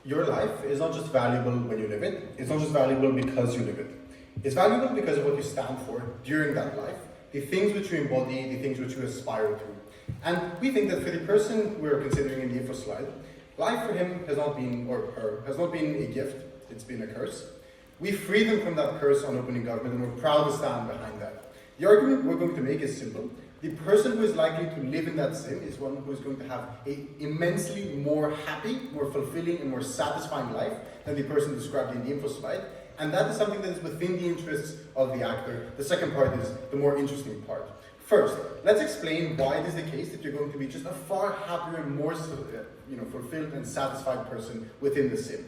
your life is not just valuable when you live it, it's not just valuable because you live it. It's valuable because of what you stand for during that life, the things which you embody, the things which you aspire to. And we think that for the person we're considering in the info slide, life for him has not been, or her, has not been a gift, it's been a curse. We free them from that curse on opening government, and we're proud to stand behind that. The argument we're going to make is simple. The person who is likely to live in that sim is one who is going to have an immensely more happy, more fulfilling, and more satisfying life than the person described in the info slide. And that is something that is within the interests of the actor. The second part is the more interesting part. First, let's explain why it is the case that you're going to be just a far happier and more fulfilled and satisfied person within the sim.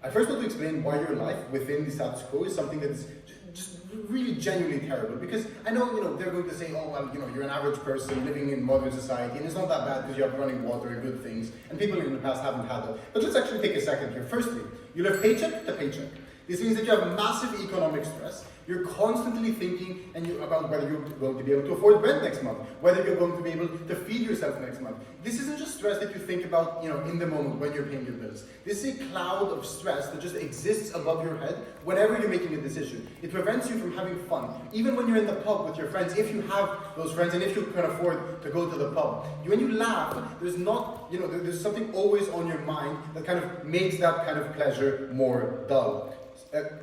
I first want to explain why your life within the status quo is something that is just really genuinely terrible. Because I know, they're going to say, oh, well, you're an average person living in modern society, and it's not that bad because you have running water and good things, and people in the past haven't had that. But let's actually take a second here. Firstly, you live paycheck to paycheck. This means that you have massive economic stress. You're constantly thinking about whether you're going to be able to afford rent next month, whether you're going to be able to feed yourself next month. This isn't just stress that you think about, in the moment when you're paying your bills. This is a cloud of stress that just exists above your head whenever you're making a decision. It prevents you from having fun. Even when you're in the pub with your friends, if you have those friends and if you can afford to go to the pub, when you laugh, there's not, there's something always on your mind that kind of makes that kind of pleasure more dull.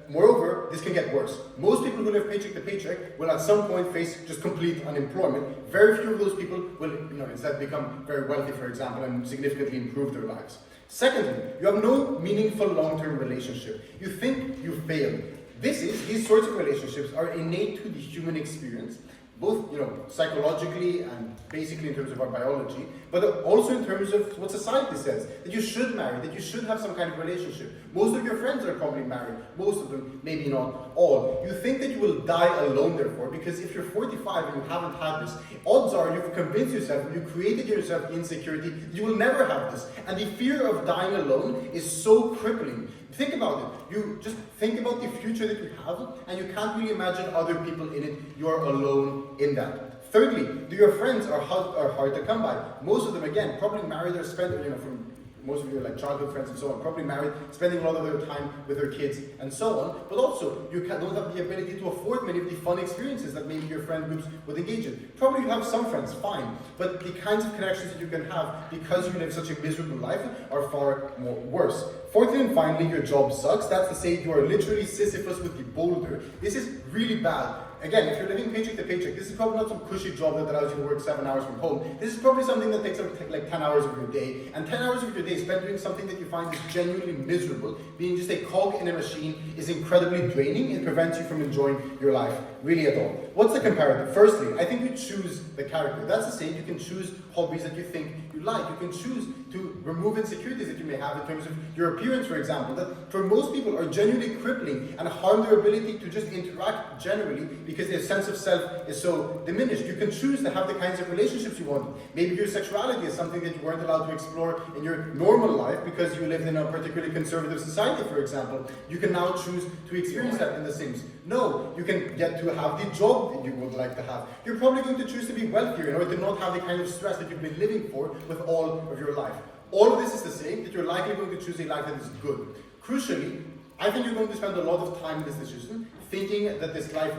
Moreover, this can get worse. Most people who live paycheck to paycheck will at some point face just complete unemployment. Very few of those people will, instead become very wealthy, for example, and significantly improve their lives. Secondly, you have no meaningful long-term relationship. You think you failed. These sorts of relationships are innate to the human experience, both psychologically and basically in terms of our biology, but also in terms of what society says, that you should marry, that you should have some kind of relationship. Most of your friends are probably married, most of them, maybe not all. You think that you will die alone, therefore, because if you're 45 and you haven't had this, odds are you've convinced yourself, you created yourself the insecurity, you will never have this. And the fear of dying alone is so crippling. Think about it. You just think about the future that you have, and you can't really imagine other people in it. You're alone in that. Thirdly, your friends are hard to come by. Most of them, again, probably married or spend, from most of your childhood friends and so on, probably married, spending a lot of their time with their kids and so on. But also, you don't have the ability to afford many of the fun experiences that maybe your friend groups would engage in. Probably you have some friends, fine, but the kinds of connections that you can have because you live such a miserable life are far more worse. Fourthly and finally, your job sucks. That's to say you are literally Sisyphus with the boulder. This is really bad. Again, if you're living paycheck to paycheck, this is probably not some cushy job that allows you to work 7 hours from home. This is probably something that takes like 10 hours of your day. And 10 hours of your day spent doing something that you find is genuinely miserable, being just a cog in a machine, is incredibly draining and prevents you from enjoying your life really at all. What's the comparative? Firstly, I think you choose the character. That's to say, you can choose hobbies that you think you like. You can choose to remove insecurities that you may have in terms of your appearance, for example, that for most people are genuinely crippling and harm their ability to just interact generally because their sense of self is so diminished. You can choose to have the kinds of relationships you want. Maybe your sexuality is something that you weren't allowed to explore in your normal life because you lived in a particularly conservative society, for example. You can now choose to experience that in the Sims. No, you can get to have the job that you would like to have. You're probably going to choose to be wealthier in order to not have the kind of stress that you've been living for with all of your life. All of this is to say that you're likely going to choose a life that is good. Crucially, I think you're going to spend a lot of time in this decision thinking that this life,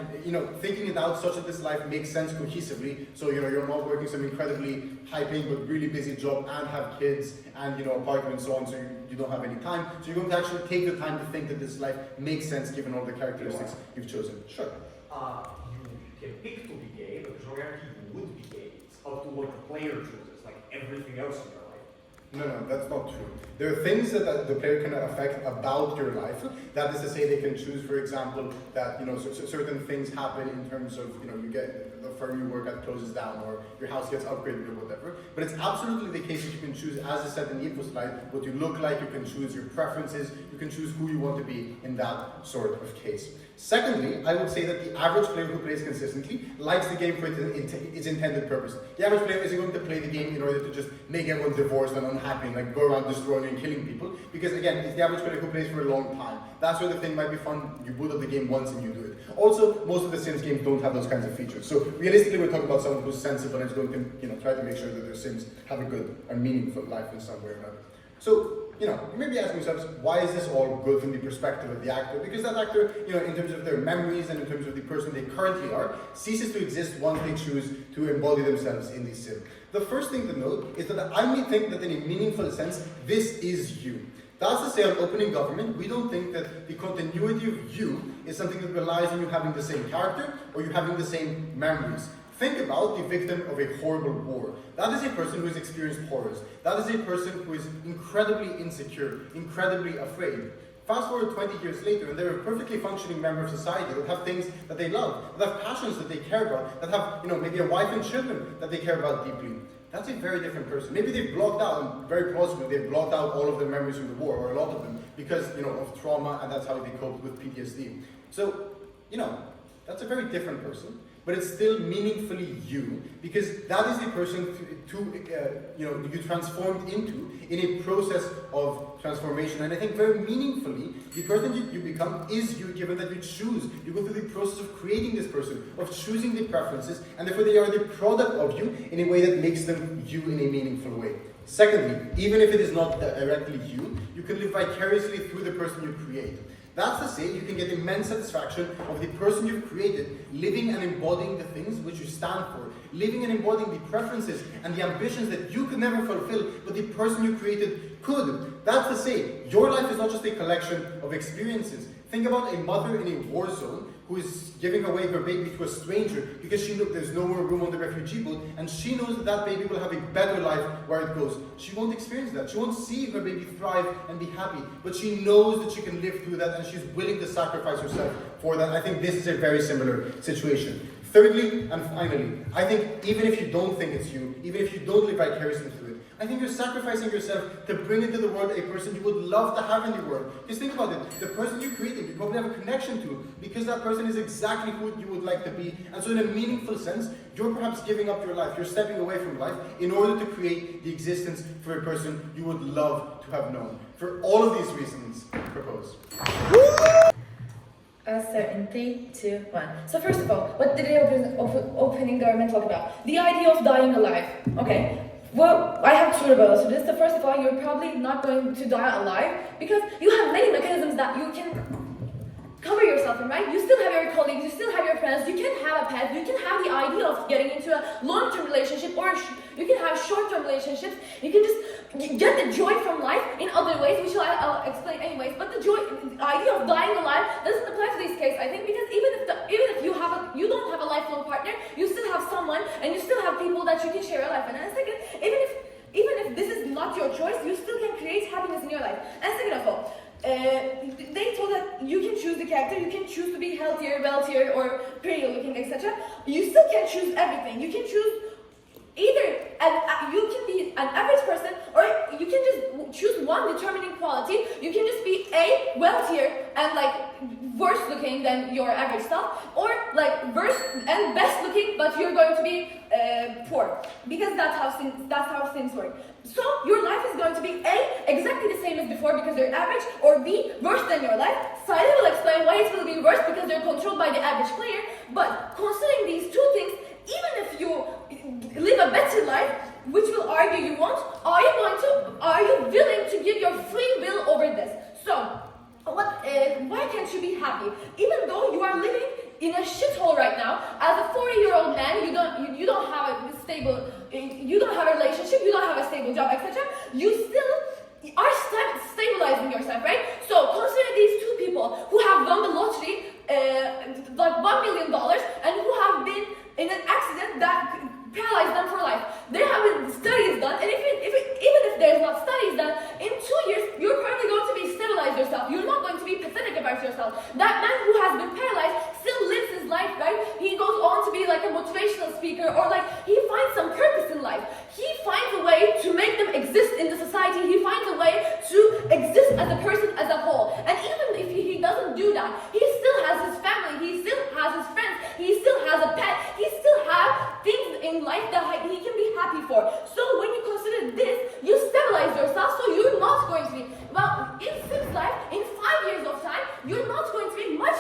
thinking it out such that this life makes sense cohesively. So, you're not working some incredibly high-paying but really busy job and have kids and, apartment and so on, so you don't have any time. So you're going to actually take the time to think that this life makes sense given all the characteristics you've chosen. Sure. You can pick to be gay, but there's no guarantee you would be gay. It's up to what the player chooses, like everything else in your life. No, that's not true. There are things that the player can affect about your life. That is to say, they can choose, for example, that certain things happen in terms of you get the firm you work at closes down, or your house gets upgraded, or whatever. But it's absolutely the case that you can choose, as I said in the info slide, what you look like. You can choose your preferences. You can choose who you want to be in that sort of case. Secondly, I would say that the average player who plays consistently likes the game for its intended purpose. The average player isn't going to play the game in order to just make everyone divorced and unhappy and go around destroying and killing people. Because again, it's the average player who plays for a long time. That sort of thing might be fun. You boot up the game once and you do it. Also, most of the Sims games don't have those kinds of features. So realistically, we're talking about someone who's sensible and is going to try to make sure that their Sims have a good and meaningful life in some way or another. So, you may be asking yourselves, why is this all good from the perspective of the actor? Because that actor, in terms of their memories and in terms of the person they currently are, ceases to exist once they choose to embody themselves in these sim. The first thing to note is that I may think that in a meaningful sense, this is you. That's to say, on opening government, we don't think that the continuity of you is something that relies on you having the same character or you having the same memories. Think about the victim of a horrible war. That is a person who has experienced horrors. That is a person who is incredibly insecure, incredibly afraid. Fast forward 20 years later, and they're a perfectly functioning member of society that have things that they love, that have passions that they care about, that have, maybe a wife and children that they care about deeply. That's a very different person. Maybe they've blocked out, and very plausibly, they've blocked out all of their memories from the war, or a lot of them, because, of trauma, and that's how they coped with PTSD. So, that's a very different person. But it's still meaningfully you, because that is the person you transformed into in a process of transformation. And I think very meaningfully, the person you become is you, given that you choose. You go through the process of creating this person, of choosing the preferences, and therefore they are the product of you in a way that makes them you in a meaningful way. Secondly, even if it is not directly you, you can live vicariously through the person you create. That's to say, you can get immense satisfaction of the person you've created, living and embodying the things which you stand for, living and embodying the preferences and the ambitions that you could never fulfill, but the person you created could. That's to say, your life is not just a collection of experiences. Think about a mother in a war zone who is giving away her baby to a stranger because she knows there's no more room on the refugee boat, and she knows that that baby will have a better life where it goes. She won't experience that. She won't see her baby thrive and be happy, but she knows that she can live through that, and she's willing to sacrifice herself for that. I think this is a very similar situation. Thirdly, and finally, I think even if you don't think it's you, even if you don't live vicariously through it, I think you're sacrificing yourself to bring into the world a person you would love to have in the world. Just think about it. The person you created, you probably have a connection to, because that person is exactly who you would like to be. And so in a meaningful sense, you're perhaps giving up your life. You're stepping away from life in order to create the existence for a person you would love to have known. For all of these reasons, propose. So in 3, 2, 1. So first of all, what did the opening government talk about? The idea of dying alive. Okay. Well, I have two rebuttals to this. So first of all, you're probably not going to die alive because you have many mechanisms that you can cover yourself in, right? You still have your colleagues, you still have your friends, you can have a pet, you can have the idea of getting into a long-term relationship, or you can have short-term relationships. You can just get the joy from life in other ways, which I'll explain anyways. But the idea of dying alive doesn't apply to this case, I think, because even if you don't have a lifelong partner, you still have someone, and you still have people that you can share your life. And second, even if this is not your choice, you still can create happiness in your life. And second of all, they told that you can choose the character, you can choose to be healthier, wealthier, or prettier looking, etc. You still can choose everything. You can choose either you can be an average person, or you can just choose one determining quality. You can just be wealthier and worse looking than your average self, or worse and best looking, but you're going to be poor, because that's how things work. So your life is going to be exactly the same as before because you're average, or B, worse than your life. Salih will explain why it will be worse because they're controlled by the average player. But considering these two things, even if you live a better life, which will argue you won't, are you willing to give your free will over this? So, why can't you be happy? Even though you are living in a shithole right now, as a 40-year-old man, you don't have a stable, you don't have a relationship, you don't have a stable job, etc. You still are stabilizing yourself, right? So consider these two people who have won the lottery, $1 million, and who have been in an accident that paralyzed them for life. There have been studies done, and even if there's not studies done, in 2 years, you're probably going to be stabilized yourself. You're not going to be pathetic about yourself. That man who has been paralyzed still lives his life, right? He goes on to be like a motivational speaker, or he finds some purpose in life. He finds a way to make them exist in the society. He finds a way to exist as a person as a whole. And even if he doesn't do that, he still has his family, he still has his friends, he still has a pet, he still has things in life that he can be happy for. So when you consider this, you stabilize yourself, so you're not going to be, in 6 life, in 5 years of time, you're not going to be much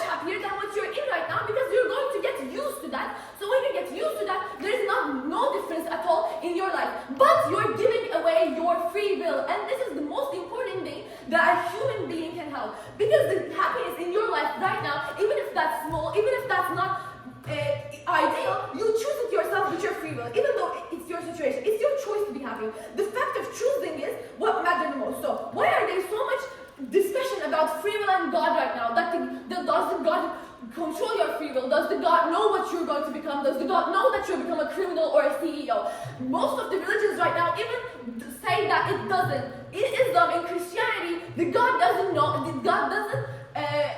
that a human being can help. Because the happiness in your life right now, even if that's small, even if that's not ideal, you choose it yourself with your free will, even though it's your situation. It's your choice to be happy. The fact of choosing is what matters the most. So why are there so much discussion about free will and God right now? Does the God control your free will? Does the God know what you're going to become? Does the God know that you'll become a criminal or a CEO? Most of the religions right now even say that it doesn't. In Islam, in Christianity, the God doesn't know. The God doesn't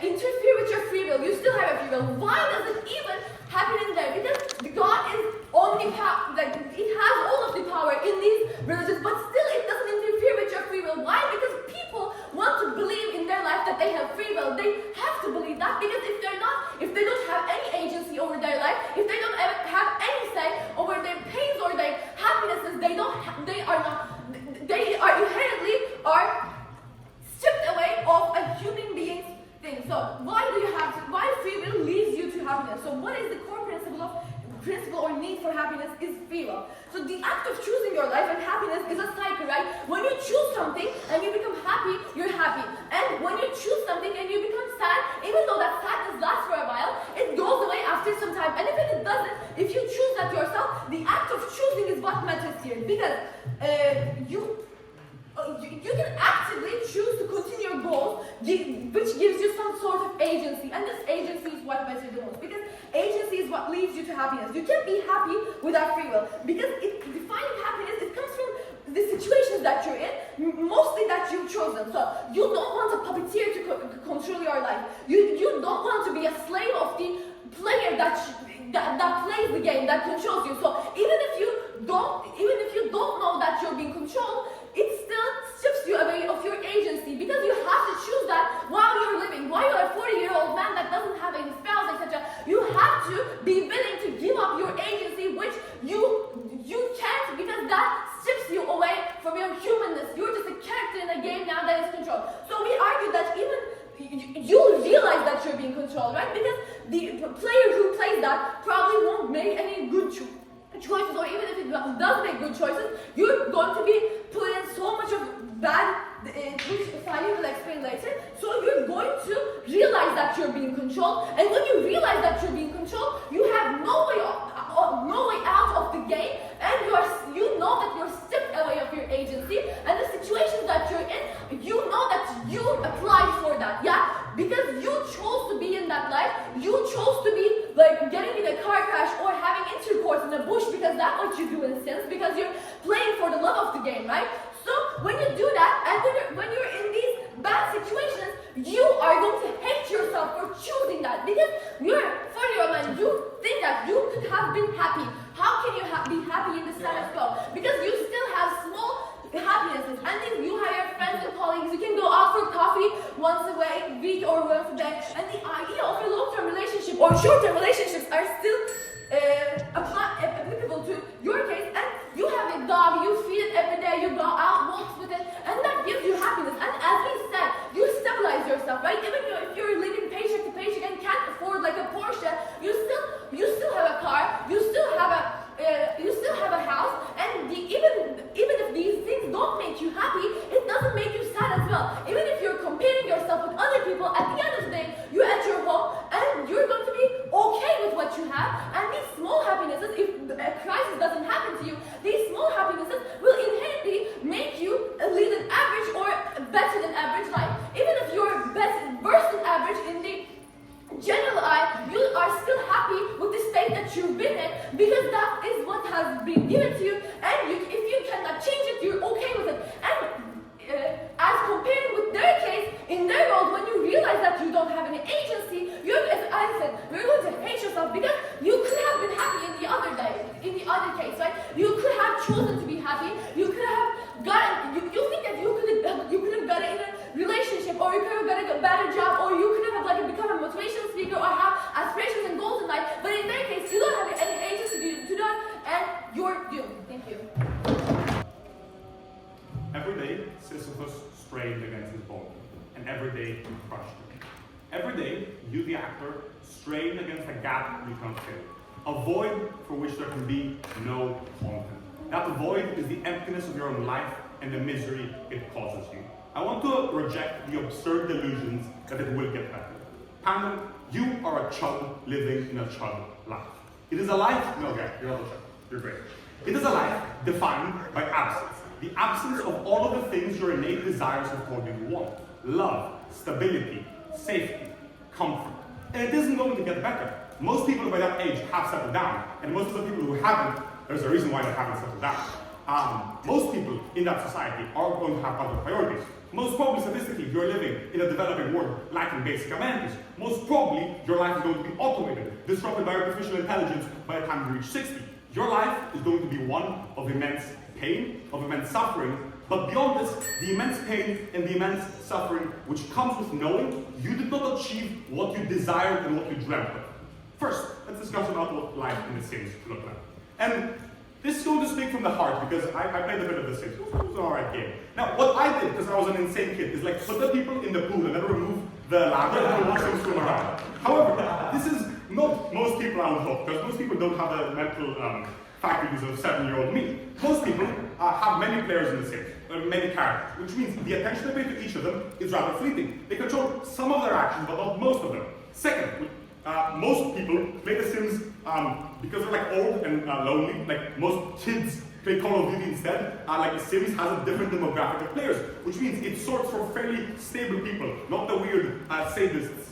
interfere with your free will. You still have a free will. Why does it even happen in there? Because the God is omnipotent. Like it has all of the power in these religions, but still it doesn't interfere with your free will. Why? Because people want to believe in their life that they have free will. They have to believe that, because if they don't have any agency over their life, if they don't have any say over their pains or their happinesses, they are inherently stripped away of a human being's thing. So why free will leads you to happiness? So what is the core principle or need for happiness is free will. So the act of choosing your life and happiness is a cycle, right? When you choose something and you become happy, you're happy. And when you choose something and you become sad, even though that sadness lasts for a while, it goes away after some time. And if it doesn't, if you choose that yourself, the act of choosing is what matters here. Because you can actively choose to continue your goals, which gives you some sort of agency. And this agency is what matters the most. Because agency is what leads you to happiness. You can't be happy without free will. Because defining happiness, it comes from the situations that you're in, mostly that you've chosen. So you don't want a puppeteer to control your life. You don't want to be a slave of the player that plays the game, that controls you. So even if you don't know that you're being controlled, it still strips you away of your agency, because you have to choose that while you're living. While you're a 40-year-old man that doesn't have any spouse, etc., you have to be willing to give up your agency, which you can't, because that strips you away from your humanness. You're just a character in a game now that is controlled. So we argue that even you'll realize that you're being controlled, right? Because the player who plays that probably won't make any good choices, or even if it does make good choices, you're going to be put in so much of bad, which Salih will explain later. So you're going to realize that you're being controlled, and when you realize that you're being controlled, you have no way out of the game, and you know that you're stripped away of your agency, and the situations that you're in, you know that you applied for that, yeah? Because you chose to be in that life, you chose to be like getting in a car crash or having intercourse in a bush, because that's what you do in Sims, because you're playing for the love of the game, right? So when you do that, and when you're in these bad situations, you are going to hate yourself for choosing that, because you're 40-year-old man, you think that you could have been happy. How can you be happy in the status quo? Because you still have small happinesses, and then you have your friends and colleagues, you can go out for coffee once a week or once a day, and the idea of a long-term relationship or short-term relationships are still applicable to your case. And you have a dog, you feed it every day, you go out, walks with it, and that gives you happiness. And as we said, you stabilize yourself, right? Even if you're living paycheck to paycheck and can't afford like a Porsche, you still have a car, you still have a house, and even if these things don't make you happy, it doesn't make you sad as well. Even if you're comparing yourself with other people, at the end of the day, you're at your home and you're going to be okay with what you have. And these small happinesses, if a crisis doesn't happen to you, these small happinesses will inherently make you lead an average or better than average life. Even if you're worse than average in the general eye, you are still happy with the state that you've been in, because that is what has been given to you, and if you cannot change it, you're okay with it. And as compared with their case, in their world, when you realize that you don't have any agency, as I said, you're going to hate yourself, because you could have been happy in the other case, right? You could have chosen to be happy, you could have gotten, you think that you could have gotten in a relationship, or you could have gotten a better job, or you could have like become a motivational speaker, or have aspirations and goals in life, but in their case, you don't have any agency to do that, and you're doomed. Thank you. Every day, Sisyphus strained against his boulder, and every day he crushed it. Every day, you, the actor, strain against a gap you can't fill, a void for which there can be no content. That void is the emptiness of your own life and the misery it causes you. I want to people reject the absurd delusions that it will get better. Pandem, you are a chug living in a chug life. It is a life, no, okay, you're not a chug, you're great. It is a life defined by absence. The absence of all of the things your innate desires have told you you want. Love, stability, safety, comfort. And it isn't going to get better. Most people by that age have settled down, and most of the people who haven't, there's a reason why they haven't settled down. Most people in that society are going to have other priorities. Most probably, statistically, you're living in a developing world lacking basic amenities. Most probably, your life is going to be automated, disrupted by artificial intelligence by the time you reach 60. Your life is going to be one of immense pain, of immense suffering, but beyond this, the immense pain and the immense suffering which comes with knowing you did not achieve what you desired and what you dreamt of. First, let's discuss about what life in The Sims look like. And this is going to speak from the heart because I played a bit of The Sims. It was an alright game. Now, what I did, because I was an insane kid, is like put the people in the pool and then remove the ladder and watch them swim around. However, this is not most people I would hope, because most people don't have the mental faculties of 7-year-old me. Most people have many players in The Sims, many characters, which means the attention they pay to each of them is rather fleeting. They control some of their actions, but not most of them. Second, most people play The Sims because they're like old and lonely. Like most kids play Call of Duty instead. Like The Sims has a different demographic of players, which means it sorts for fairly stable people, not the weird sadists,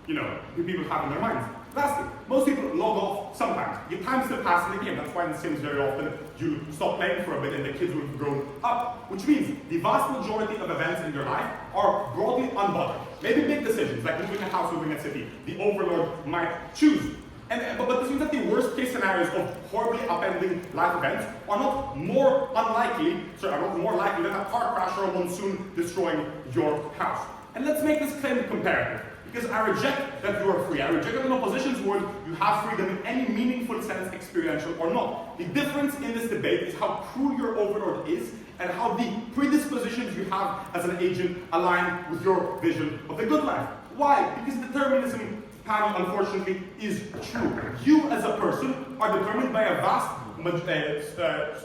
who people have in their minds. Lastly, most people log off sometimes. Your time still passes in the game. That's why in The Sims very often you stop playing for a bit and the kids will have grown up. Which means the vast majority of events in your life are broadly unbothered. Maybe big decisions like moving a house, moving a city. The overlord might choose. But this means that the worst case scenarios of horribly upending life events are not more likely than a car crash or a monsoon destroying your house. And let's make this claim comparative. Because I reject that you are free. I reject that in opposition's world you have freedom in any meaningful sense, experiential or not. The difference in this debate is how cruel your overlord is and how the predispositions you have as an agent align with your vision of the good life. Why? Because determinism, panel, unfortunately, is true. You as a person are determined by a vast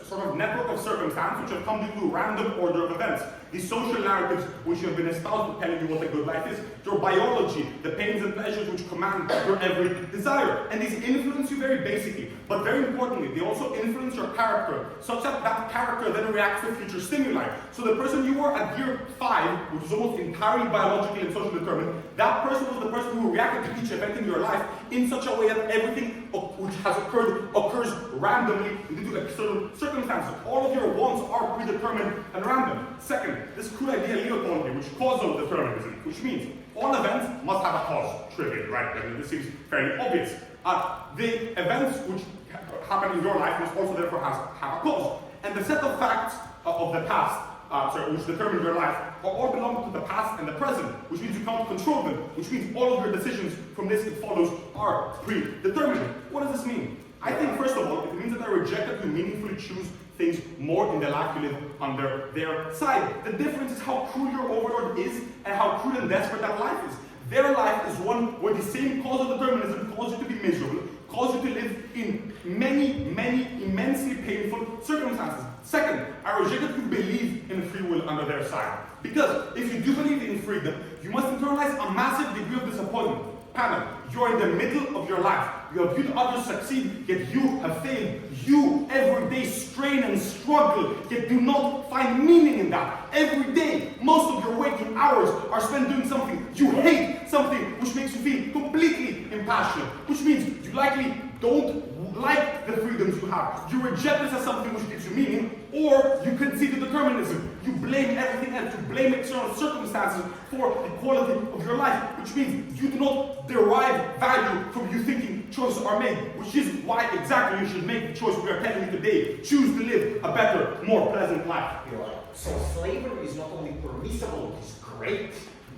sort of network of circumstances which have come due to random order of events. The social narratives which you have been espoused to telling you what a good life is, your biology, the pains and pleasures which command your every desire. And these influence you very basically, but very importantly, they also influence your character, such that that character then reacts to future stimuli. So the person you were at year 5, which is almost entirely biologically and socially determined, that person was the person who reacted to each event in your life in such a way that everything which has occurred occurs randomly due to external circumstances. All of your wants are predetermined and random. Second, this cool idea Leo told me, which causal determinism, which means all events must have a cause. Trivial, right? I mean, this seems fairly obvious. The events which happen in your life must also therefore have a cause. And the set of facts of the past, which determine your life, all belong to the past and the present, which means you can't control them, which means all of your decisions from this it follows are predetermined. What does this mean? I think, first of all, it means that I reject that you meaningfully choose things more in the life you live under their side. The difference is how cruel your overlord is and how cruel and desperate that life is. Their life is one where the same causal determinism causes you to be miserable, causes you to live in many, many immensely painful circumstances. Second, I reject that you believe in free will under their side. Because if you do believe in freedom, you must internalize a massive degree of disappointment. Panel, you're in the middle of your life. You have viewed others succeed, yet you have failed. You every day strain and struggle, yet do not find meaning in that. Every day, most of your waking hours are spent doing something you hate, something which makes you feel completely impassionate, which means you likely don't like the freedoms you have. You reject this as something which gives you meaning, or you concede to determinism. You blame everything else. You blame external circumstances for the quality of your life, which means you do not derive value from you thinking choices are made, which is why exactly you should make the choice we are telling you today. Choose to live a better, more pleasant life. So slavery is not only permissible, it's great.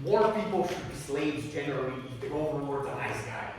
More people should be slaves generally if the overlord's a nice guy.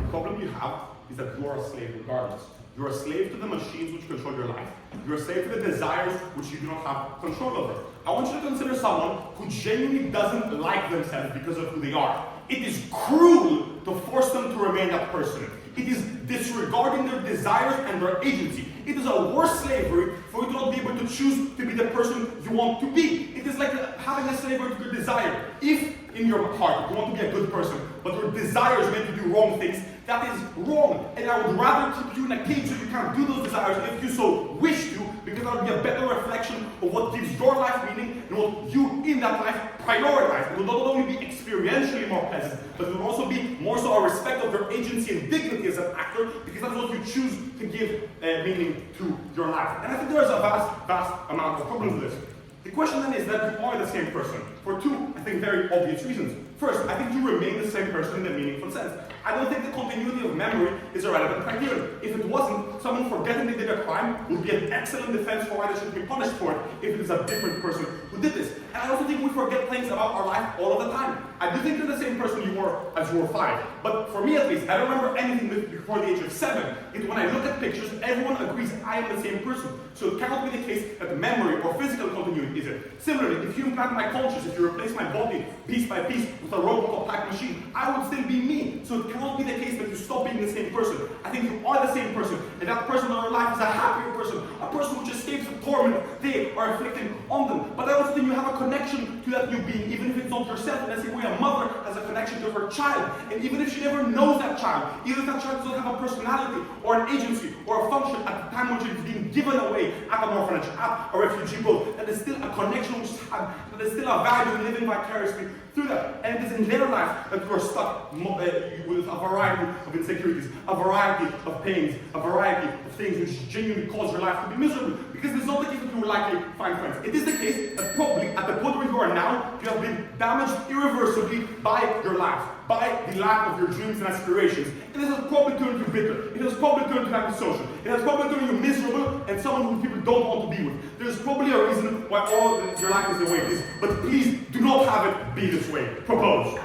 The problem you have is that you are a slave regardless. You're a slave to the machines which control your life. You're a slave to the desires which you do not have control over. I want you to consider someone who genuinely doesn't like themselves because of who they are. It is cruel to force them to remain that person. It is disregarding their desires and their agency. It is a worse slavery for you to not be able to choose to be the person you want to be. It is it's like having a slavery to your desire. If in your heart you want to be a good person, but your desires make you do wrong things, that is wrong. And I would rather keep you in a cage so you can't do those desires if you so wish to, because that would be a better reflection of what gives your life meaning and what you in that life prioritize. It will not only be experientially more pleasant, but it will also be more so a respect of your agency and dignity as an actor, because that's what you choose to give meaning to your life. And I think there is a vast amount of problems with this. The question then is that you are the same person for two, I think, very obvious reasons. First, I think you remain the same person in the meaningful sense. I don't think the continuity of memory is a relevant criterion. If it wasn't, someone forgetting they did a crime would be an excellent defense for why they should be punished for it if it is a different person who did this. And I also think we forget things about our life all of the time. I do think you're the same person you were as you were 5. But for me at least, I don't remember anything before the age of 7. And when I look at pictures, everyone agrees I am the same person. So it cannot be the case that memory or physical continuity is it. Similarly, if you implant my conscious, if you replace my body piece by piece with a robot or machine, I would still be me. So it cannot be the case that you stop being the same person. I think you are the same person, and that person in our life is a happier person, a person which escapes the torment they are inflicting on them. But I also think you have a connection to that new being, even if it's not yourself. In the same way a mother has a connection to her child, and even if she never knows that child, even if that child doesn't have a personality or an agency or a function at the time when it is being given away at an orphanage, at a refugee boat, that is still a connection which is had, that is still a value in living vicariously through that. And it is in their life that you are stuck with a variety of insecurities, a variety of pains, a variety of things which genuinely cause your life to be miserable. Because it's not the case that you will likely find friends. It is the case that probably at the point where you are now, you have been damaged irreversibly by your life, by the lack of your dreams and aspirations. And this has probably turned you bitter. It has probably turned you antisocial. It has probably turned you miserable and someone who people don't want to be with. There's probably a reason why all your life is the way it is. But please do not have it be this way. Propose.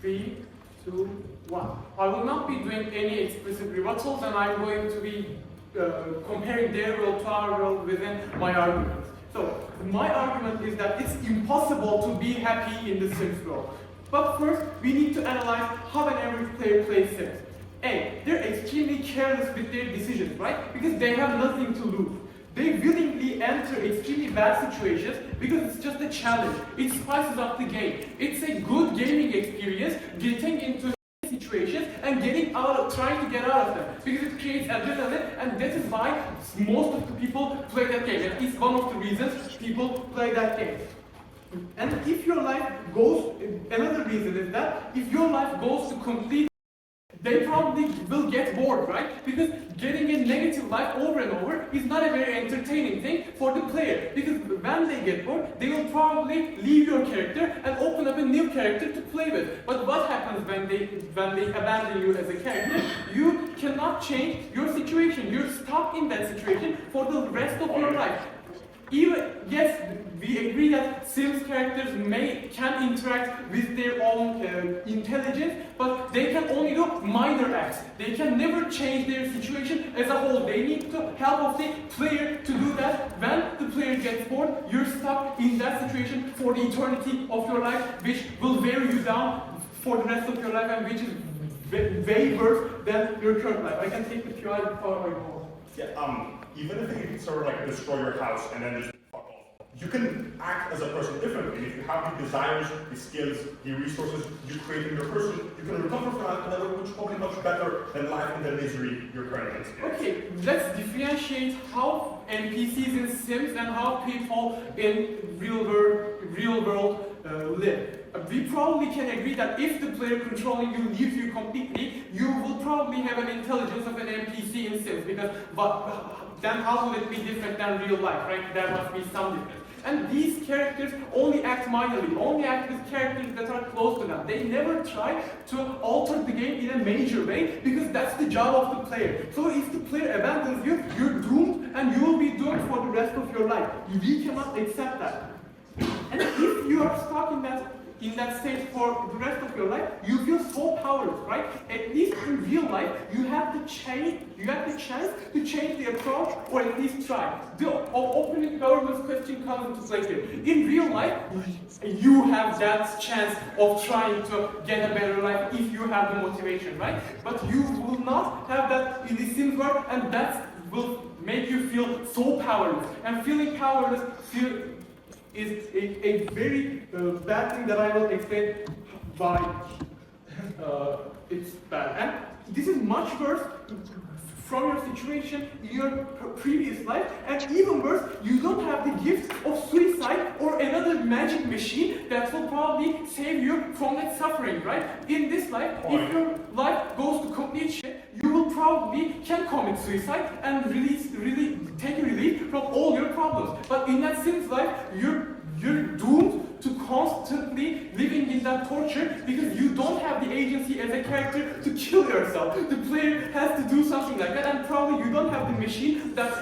3, 2, 1. I will not be doing any explicit rebuttals, and I'm going to be comparing their world to our world within my argument. So, my argument is that it's impossible to be happy in the Sims world. But first, we need to analyze how an average player plays Sims. A, they're extremely careless with their decisions, right? Because they have nothing to lose. They willingly enter extremely bad situations because it's just a challenge. It spices up the game. It's a good gaming experience, getting into situations and trying to get out of them, because it creates adrenaline, and that is why most of the people play that game. At least one of the reasons people play that game. And if your life goes, another reason is that if your life goes to complete, they probably will get bored, right? Because getting a negative life over and over is not a very entertaining thing for the player. Because when they get bored, they will probably leave your character and open up a new character to play with. But what happens when they abandon you as a character? You cannot change your situation. You're stuck in that situation for the rest of your life. Yes, we agree that Sims characters can interact with their own intelligence, but they can only do minor acts. They can never change their situation as a whole. They need the help of the player to do that. When the player gets bored, you're stuck in that situation for the eternity of your life, which will wear you down for the rest of your life, and which is way worse than your current life. I can take the QR before I go. Yeah, even if they sort of like destroy your house and then just fuck off, you can act as a person differently. If you have the desires, the skills, the resources you create in your person, you can recover from that another, which is probably much better than life in the misery you're currently experiencing. Okay, let's differentiate how NPCs in Sims and how people in real world live. We probably can agree that if the player controlling you leaves you completely, you will probably have an intelligence of an NPC in Sims, because then how will it be different than real life, right? There must be some difference. And these characters only act minorly, only act with characters that are close to them. They never try to alter the game in a major way, because that's the job of the player. So if the player abandons you, you're doomed, and you will be doomed for the rest of your life. We cannot accept that. And if you are stuck in that state for the rest of your life, you feel so powerless, right? At least in real life, you have the chance to change the approach, or at least try. The opening government's question comes into play here. In real life, you have that chance of trying to get a better life if you have the motivation, right? But you will not have that in the Sims world, and that will make you feel so powerless. And feeling powerless is a very bad thing that I will explain why it's bad. And this is much worse from your situation in your previous life, and even worse, you don't have the gift of suicide or another magic machine that will probably save you from that suffering, right? In this life, if your life goes to complete shit, you will probably can commit suicide and take relief from all your problems. But in that Sims life, you're doomed to constantly living in that torture because you don't have the agency as a character to kill yourself. The player has to do something like that, and probably you don't have the machine that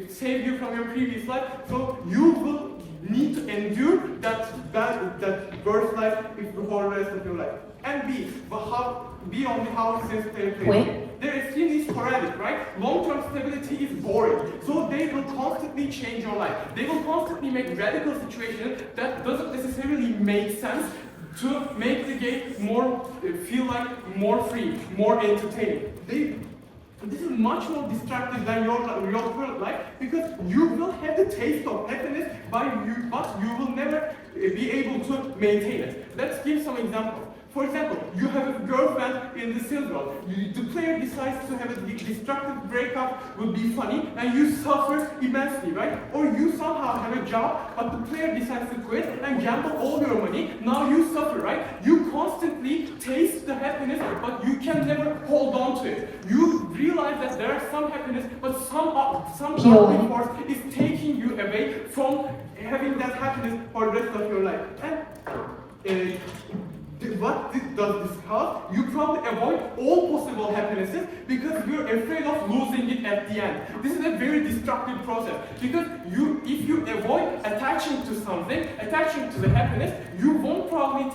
saved you from your previous life, so you will need to endure that worst life for the rest of your life. And B only how Sims player plays. They're extremely sporadic, right? Long-term stability is boring. So they will constantly change your life. They will constantly make radical situations that doesn't necessarily make sense to make the game more, feel like more free, more entertaining. This is much more destructive than your current life because you will have the taste of happiness but you will never be able to maintain it. Let's give some examples. For example, you have a girlfriend in the Sims world. The player decides to have a destructive breakup would be funny, and you suffer immensely, right? Or you somehow have a job, but the player decides to quit and gamble all your money. Now you suffer, right? You constantly taste the happiness, but you can never hold on to it. You realize that there is some happiness, but some ugly force is taking you away from having that happiness for the rest of your life. And what does this cause? You probably avoid all possible happinesses because you're afraid of losing it at the end. This is a very destructive process because if you avoid attaching to something, attaching to the happiness, you won't probably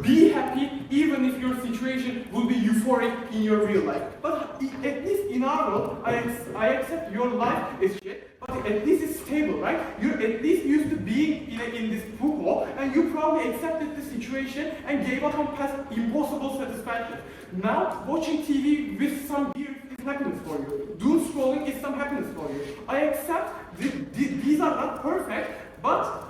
be happy even if your situation will be euphoric in your real life. But at least in our world, I accept your life is shit. But at least it's stable, right? You're at least used to being in this football, and you probably accepted the situation and gave up on past impossible satisfaction. Now, watching TV with some beer is happiness for you. Doom scrolling is some happiness for you. I accept these are not perfect, but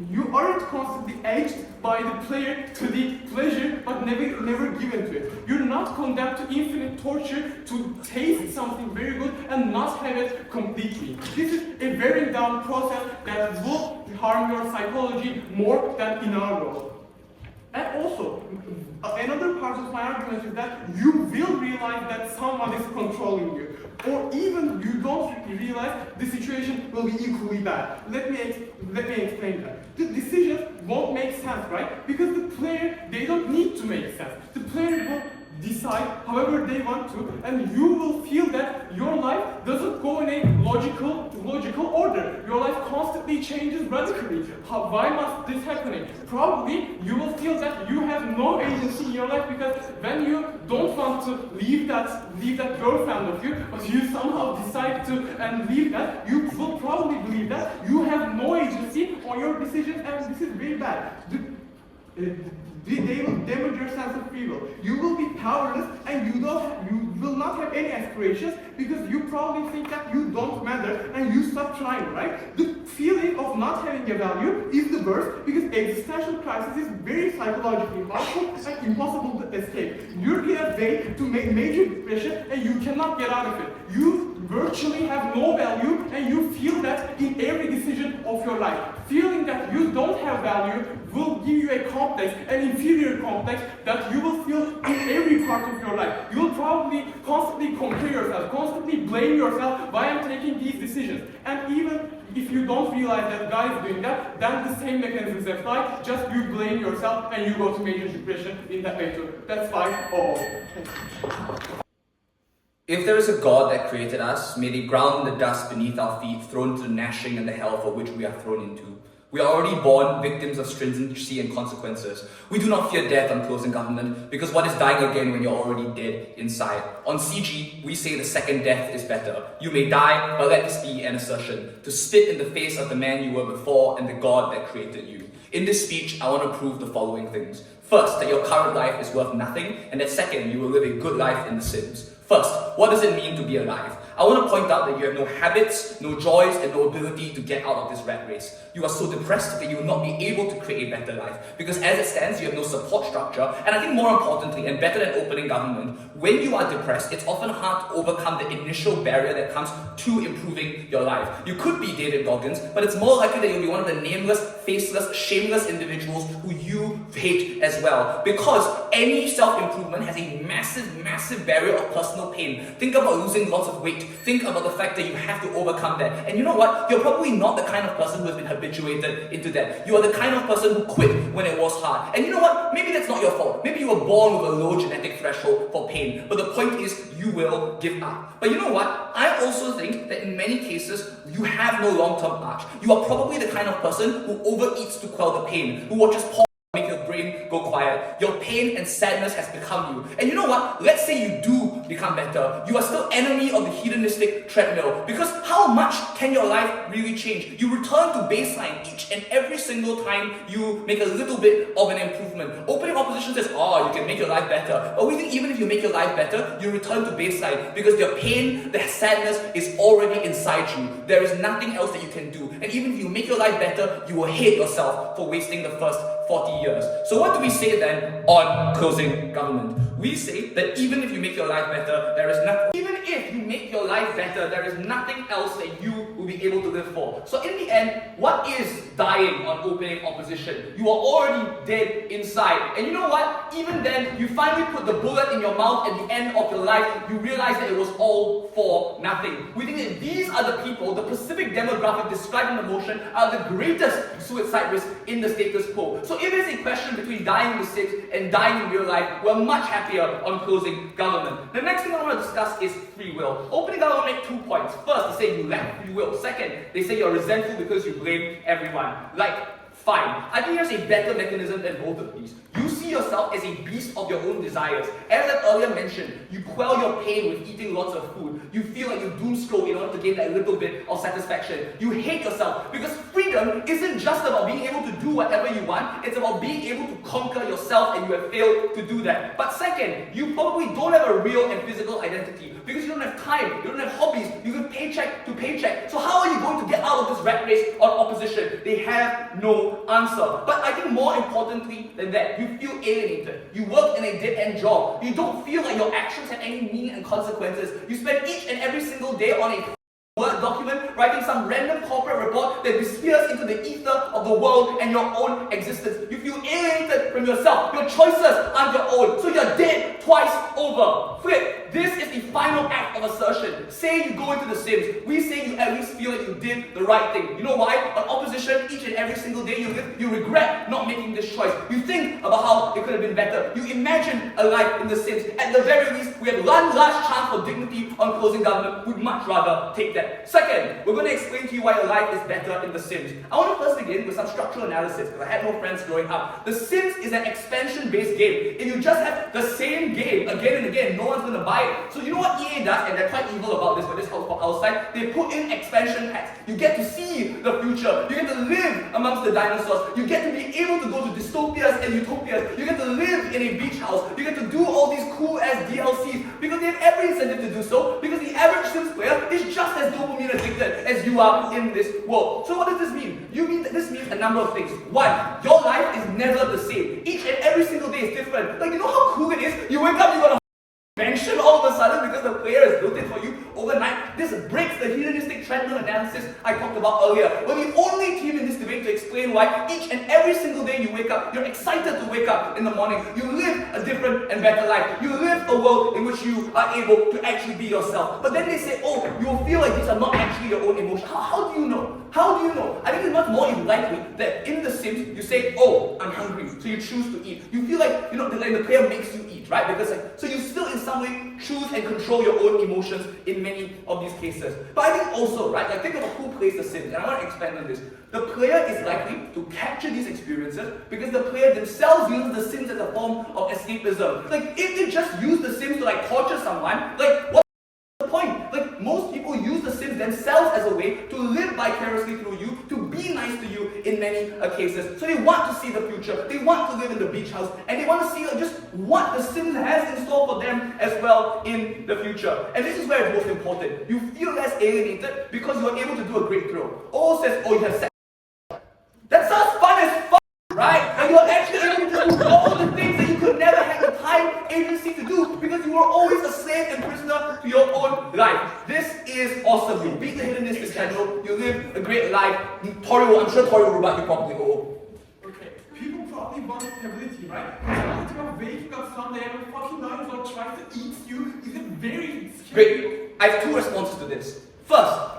you aren't constantly edged by the player to the pleasure, but never given to it. You're not condemned to infinite torture to taste something very good and not have it completely. This is a wearing down process that will harm your psychology more than in our world. And also, another part of my argument is that you will realize that someone is controlling you. Or even you don't realize the situation will be equally bad. Let me explain that. The decisions won't make sense, right? Because the player, they don't need to make sense. The player will decide however they want to, and you will feel that your life doesn't go in a logical order. Your life constantly changes radically. Why must this happen? Probably you will feel that you have no agency in your life because when you don't want to leave that girlfriend of you, but you somehow decide to and leave that, you will probably believe that you have no agency on your decisions, and this is very bad. They will damage your sense of free will. You will be powerless and you will not have any aspirations because you probably think that you don't matter and you stop trying, right? The feeling of not having a value is the worst because existential crisis is very psychologically harmful and impossible to escape. You're in a way to make major depression and you cannot get out of it. You virtually have no value and you feel that in every decision of your life. Feeling that you don't have value will give you a complex, an inferior complex that you will feel in every part of your life. You will probably constantly compare yourself, constantly blame yourself why I'm taking these decisions. And even if you don't realize that guy is doing that, then the same mechanisms apply, just you blame yourself and you go to major depression in that way too. That's fine. If there is a God that created us, may they ground in the dust beneath our feet, thrown into the gnashing and the hell for which we are thrown into. We are already born victims of stringency and consequences. We do not fear death on closing government, because what is dying again when you're already dead inside? On CG, we say the second death is better. You may die, but let this be an assertion, to spit in the face of the man you were before and the God that created you. In this speech, I want to prove the following things. First, that your current life is worth nothing, and that second, you will live a good life in The Sims. First, what does it mean to be alive? I want to point out that you have no habits, no joys, and no ability to get out of this rat race. You are so depressed that you will not be able to create a better life. Because as it stands, you have no support structure, and I think more importantly, and better than opening government, when you are depressed, it's often hard to overcome the initial barrier that comes to improving your life. You could be David Goggins, but it's more likely that you'll be one of the nameless, faceless, shameless individuals who you hate as well. Because any self-improvement has a massive, massive barrier of personal pain. Think about losing lots of weight. Think about the fact that you have to overcome that. And you know what? You're probably not the kind of person who has been habituated into that. You are the kind of person who quit when it was hard. And you know what? Maybe that's not your fault. Maybe you were born with a low genetic threshold for pain. But the point is, you will give up. But you know what? I also think that in many cases, you have no long-term arch. You are probably the kind of person who overeats to quell the pain, who watches porn make your brain go quiet. Your pain and sadness has become you. And you know what? Let's say you do become better. You are still enemy of the hedonistic treadmill. Because how much can your life really change? You return to baseline each and every single time you make a little bit of an improvement. Opening opposition says, oh, you can make your life better. But we think even if you make your life better, you return to baseline because your pain, the sadness is already inside you. There is nothing else that you can do. And even if you make your life better, you will hate yourself for wasting the first 40 years. So what do we say then on closing government? We say that even if you make your life better, there is nothing. Even if you make your life better, there is nothing else that you will be able to live for. So in the end, what is dying on opening opposition? You are already dead inside. And you know what? Even then, you finally put the bullet in your mouth at the end of your life, you realize that it was all for nothing. We think that these are the people, the specific demographic described in the motion, are the greatest suicide risk in the status quo. So if it's a question between dying in the Sims and dying in real life, we're much happier on closing government. The next thing I want to discuss is free will. Opening government make 2 points. First, they say you lack free will. Second, they say you're resentful because you blame everyone. Fine. I think there's a better mechanism than both of these. You see yourself as a beast of your own desires. As I earlier mentioned, you quell your pain with eating lots of food. You feel like you doom scroll in order to gain that little bit of satisfaction. You hate yourself because freedom isn't just about being able to do whatever you want. It's about being able to conquer yourself, and you have failed to do that. But second, you probably don't have a real and physical identity because you don't have time, you don't have hobbies, you live paycheck to paycheck. So how are you going to get out of this rat race on opposition? They have no answer. But I think more importantly than that, you feel alienated. You work in a dead-end job. You don't feel like your actions have any meaning and consequences. You spend each and every single day on a Word document, writing some random corporate report that disappears into the ether of the world and your own existence. You feel alienated from yourself. Your choices aren't your own. So you're dead twice over. Flip. This is the final act of assertion. Say you go into the Sims. We say you at least feel like you did the right thing. You know why? On opposition, each and every single day you live, you regret not making this choice. You think about how it could have been better. You imagine a life in the Sims. At the very least, we have one last chance for dignity on closing government. We'd much rather take that. Second, we're going to explain to you why your life is better in The Sims. I want to first begin with some structural analysis because I had no friends growing up. The Sims is an expansion-based game. If you just have the same game again and again, no one's going to buy it. So you know what EA does, and they're quite evil about this, but this helps for our side. They put in expansion packs. You get to see the future. You get to live amongst the dinosaurs. You get to be able to go to dystopias and utopias. You get to live in a beach house. You get to do all these cool-ass DLCs because they have every incentive to do so because the average Sims player is just as dopamine addicted as you are in this world. So what does this mean? This means a number of things. One, your life is never the same. Each and every single day is different. Like, you know how cool it is? You wake up, you got a mansion all of a sudden because the player has built it for you overnight. This breaks the hedonistic treadmill analysis I talked about earlier. We're the only team in this debate to explain why each and every single day you wake up, you're excited to wake up in the morning. You live a different and better life. You live a world in which you are able to actually be yourself. But then they say, oh, you'll feel like these are not actually your own emotions. How do you know? How do you know? I think it's much more likely that in The Sims, you say, oh, I'm hungry, so you choose to eat. You feel like, the player makes you eat, right? Because so you still in some way choose and control your own emotions in many of these cases. But I think also, right, think about who plays The Sims, and I want to expand on this. The player is likely to capture these experiences because the player themselves uses The Sims as a form of escapism. Like, if they just use The Sims to torture someone, what the point. Like, most people use the Sims themselves as a way to live vicariously through you, to be nice to you in many cases. So they want to see the future, they want to live in the beach house, and they want to see just what the Sims has in store for them as well in the future. And this is where it's most important. You feel less alienated because you are able to do a great throw. All says, oh, you have sex. That sounds fun as fuck, right? And you're actually able to do all the things that you could never have the time, agency to do because you were always a slave and prisoner to your own life. This is awesome. You beat the Hedonist channel, you live a great life. I'm sure Tori will rebut you properly. Okay, people probably want stability, right? The idea of waking up someday and a fucking dinosaur tries to eat you is a very scary. Great. I have two responses to this. First,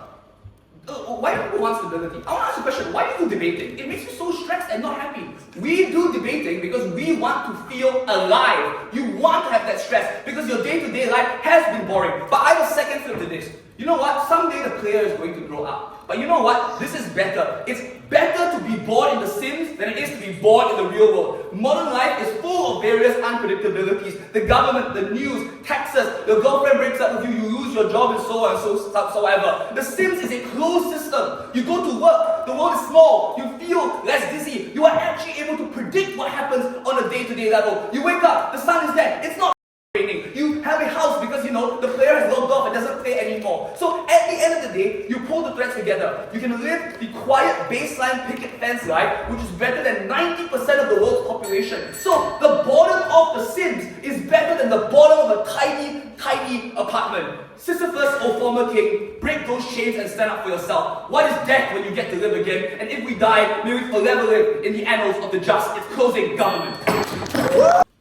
why do people want stability? I want to ask you a question. Why do you do debating? It makes you so stressed and not happy. We do debating because we want to feel alive. You want to have that stress because your day-to-day life has been boring. But I have a second flip to this. You know what? Someday the player is going to grow up. But you know what? This is better. It's better to be born in The Sims than it is to be born in the real world. Modern life is full of various unpredictabilities. The government, the news, taxes, your girlfriend breaks up with you, you lose your job and so on and so ever. The Sims is a closed system. You go to work, the world is small, you feel less dizzy. You are actually able to predict what happens on a day-to-day level. You wake up, the sun is there, it's not raining. You have a house because the player has logged off and doesn't play anymore. So at the end of the day, you pull the threads together. You can live the quiet baseline picket fence life, which is better than 90% of the world's population. So the bottom of The Sims is better than the bottom of a tiny apartment. Sisyphus, O former king, break those chains and stand up for yourself. What is death when you get to live again? And if we die, may we forever live in the annals of the just. It's closing government.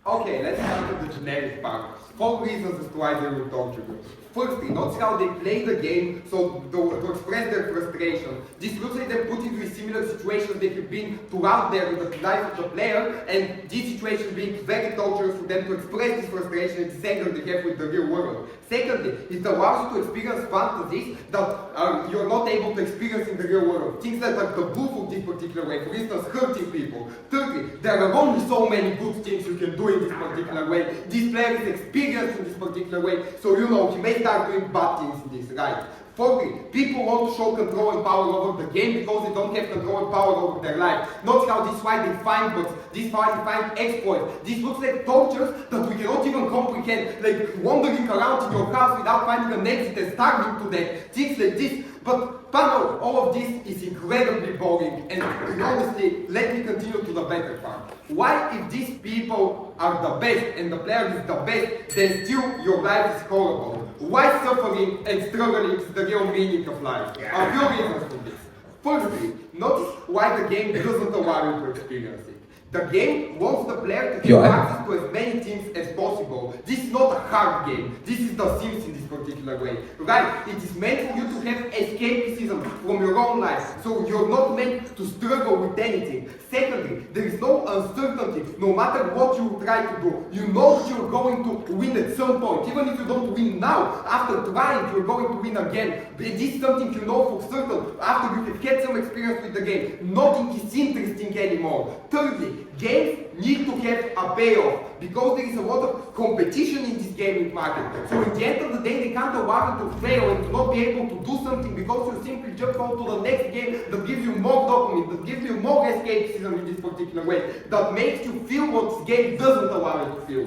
Okay, let's start with the generic part. 4 reasons as to why they will torture you. Firstly, notice how they play the game to express their frustration. This looks like them put into a similar situation that you've been throughout there with the life of the player, and this situation being very torturous for them to express this frustration and this anger they have with the real world. Secondly, it allows you to experience fantasies that you're not able to experience in the real world. Things that are taboo for this particular way, for instance, hurting people. Thirdly, there are only so many good things you can do in this particular way. This player is experienced in this particular way, so he may start doing bad things in this, right? Fourthly, people want to show control and power over the game because they don't have control and power over their life. Notice how this is why they find bugs, this is why they find exploits. This looks like tortures that we cannot even comprehend, like wandering around in your house without finding an exit and starving to death, things like this. But panel, all of this is incredibly boring, and honestly, let me continue to the better part. Why, if these people are the best and the player is the best, then still your life is horrible? Why suffering and struggling is the real meaning of life? A few reasons for this. Firstly, notice why the game doesn't allow you to experience it. The game wants the player to have access to as many things as possible. This is not a hard game. This is The Sims in this particular way. Right? It is meant for you to have escapism from your own life. So you're not meant to struggle with anything. Secondly, there is no uncertainty. No matter what you try to do, you know that you're going to win at some point. Even if you don't win now, after trying, you're going to win again. This is something you know for certain. After you have had some experience with the game, nothing is interesting anymore. Thirdly, games need to have a payoff because there is a lot of competition in this gaming market. So in the end of the day, they can't allow you to fail and to not be able to do something because you simply jump on to the next game that gives you more dopamine, that gives you more escapism in this particular way, that makes you feel what this game doesn't allow you to feel.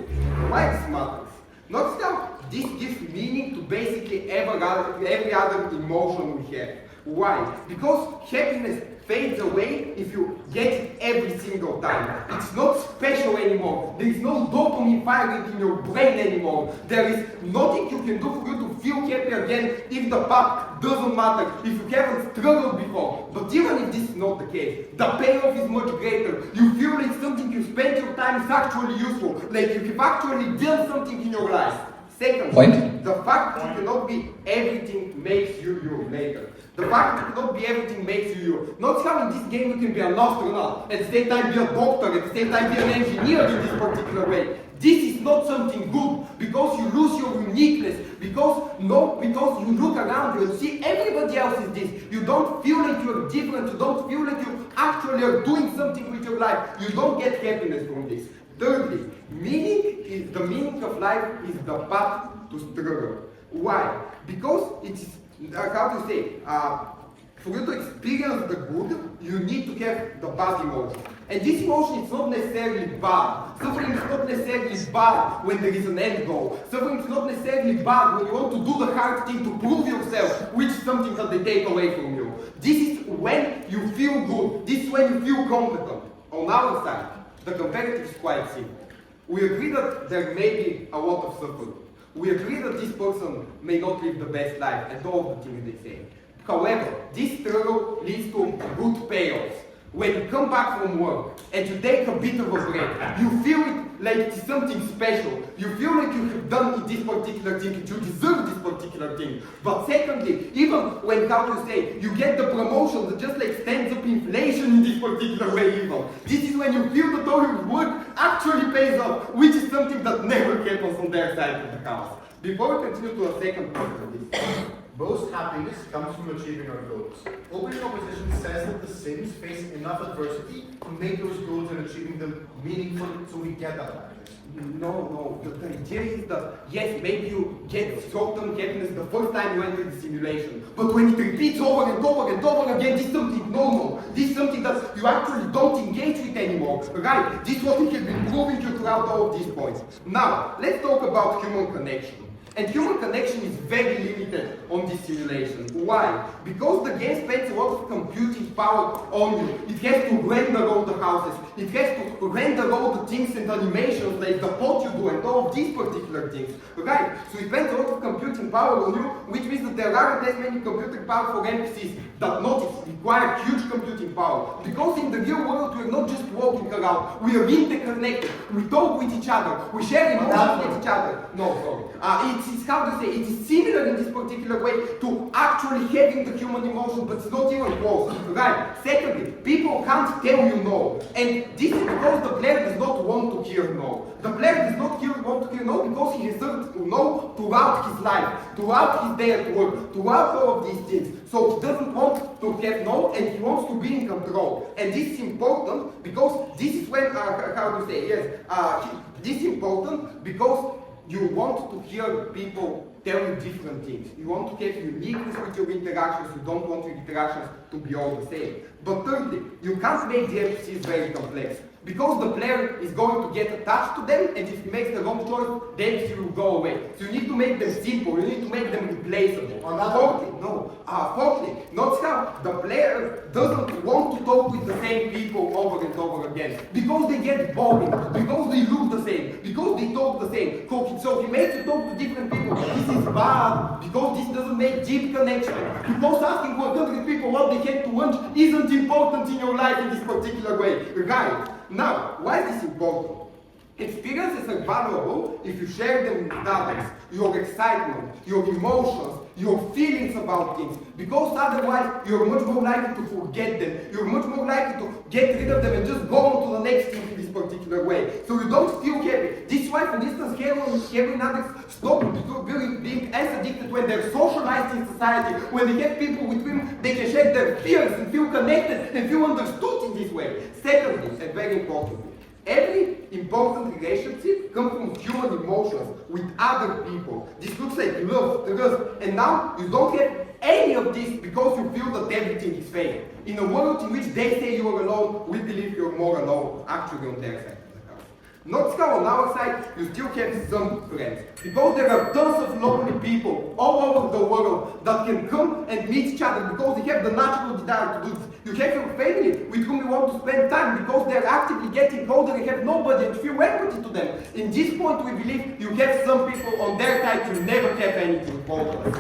Why this matters? Notice how this gives meaning to basically every other emotion we have. Why? Because happiness fades away if you get it every single time. It's not special anymore. There is no dopamine firing in your brain anymore. There is nothing you can do for you to feel happy again if the path doesn't matter, if you haven't struggled before. But even if this is not the case, the payoff is much greater. You feel like something you spent your time is actually useful, like you have actually done something in your life. Second, the fact that you cannot be everything makes you later. The fact that you cannot be everything makes you. Notice how in this game you can be an astronaut, at the same time be a doctor, at the same time be an engineer in this particular way. This is not something good because you lose your uniqueness, because you look around you and see everybody else is this. You don't feel like you're different, you don't feel like you actually are doing something with your life. You don't get happiness from this. Thirdly, the meaning of life is the path to struggle. Why? Because it is, how to say, for you to experience the good, you need to have the bad emotion. And this emotion is not necessarily bad. Suffering is not necessarily bad when there is an end goal. Suffering is not necessarily bad when you want to do the hard thing to prove yourself, which is something that they take away from you. This is when you feel good. This is when you feel competent. On our side, the comparative is quite simple. We agree that there may be a lot of suffering. We agree that this person may not live the best life and all the things they say. However, this struggle leads to good payoffs. When you come back from work and you take a bit of a break, you feel it like it's something special. You feel like you have done this particular thing, you deserve this particular thing. But secondly, even when, how to say, you get the promotion that just like stands up inflation in this particular way even. This is when you feel that all your work actually pays off, which is something that never happens on their side of the house. Before we continue to a second point of this, most happiness comes from achieving our goals. Open opposition says that the Sims face enough adversity to make those goals and achieving them meaningful so we get that happiness. No. The idea is that, yes, maybe you get short-term happiness the first time you enter the simulation, but when it repeats over and over and over again, this is something normal. This is something that you actually don't engage with anymore, right? This is what we have been proving you throughout all of these points. Now, let's talk about human connection. And human connection is very limited on this simulation. Why? Because the game spends a lot of computing power on you. It has to render all the houses. It has to render all the things and animations like the pot you do and all of these particular things. Right? So it spends a lot of computing power on you, which means that there aren't as many computing power for NPCs that require huge computing power. Because in the real world we're not just walking around, we are interconnected. We talk with each other. We share emotions with each other. No, sorry. It's how to say, it is similar in this particular way to actually having the human emotion, but it's not even close. Right? Secondly, people can't tell you no. And this is because the player does not want to hear no. The player does not want to hear no because he has heard no throughout his life, throughout his day at work, throughout all of these things. So he doesn't want to have no, and he wants to be in control. And this is important because this is when, how to say, yes, this is important because you want to hear people tell you different things. You want to have uniqueness with your interactions. You don't want your interactions to be all the same. But thirdly, you can't make the NPCs very complex. Because the player is going to get attached to them, and if he makes the wrong choice, the NPC will go away. So you need to make them simple, you need to make them replaceable. Fourthly, notice how the player doesn't want to talk with the same people over and over again. Because they get boring, because they look the same, because they talk the same. So he makes you talk to different people. This is bad, because this doesn't make deep connection. Because asking 100 people what they had to lunch isn't important in your life in this particular way. Right? Now, why is this important? Experiences are valuable if you share them with others. Your excitement, your emotions, your feelings about things. Because otherwise, you're much more likely to forget them. You're much more likely to get rid of them and just go on to the next thing in this particular way. So you don't feel happy. This is why, for instance, Harry and others stop really being as addicted when they're socialized in society, when they have people with whom they can share their fears and feel connected and feel understood in this way. Secondly, and very importantly, every important relationship comes from human emotions with other people. This looks like love, trust, and now you don't have any of this because you feel that everything is fake. In a world in which they say you are alone, we believe you're more alone, actually on their side. Notice how on our side, you still have some friends. Because there are tons of lonely people all over the world that can come and meet each other because they have the natural desire to do this. You have your family with whom you want to spend time because they're actively getting older and have nobody and feel empathy to them. In this point, we believe you have some people on their side to never have anything called.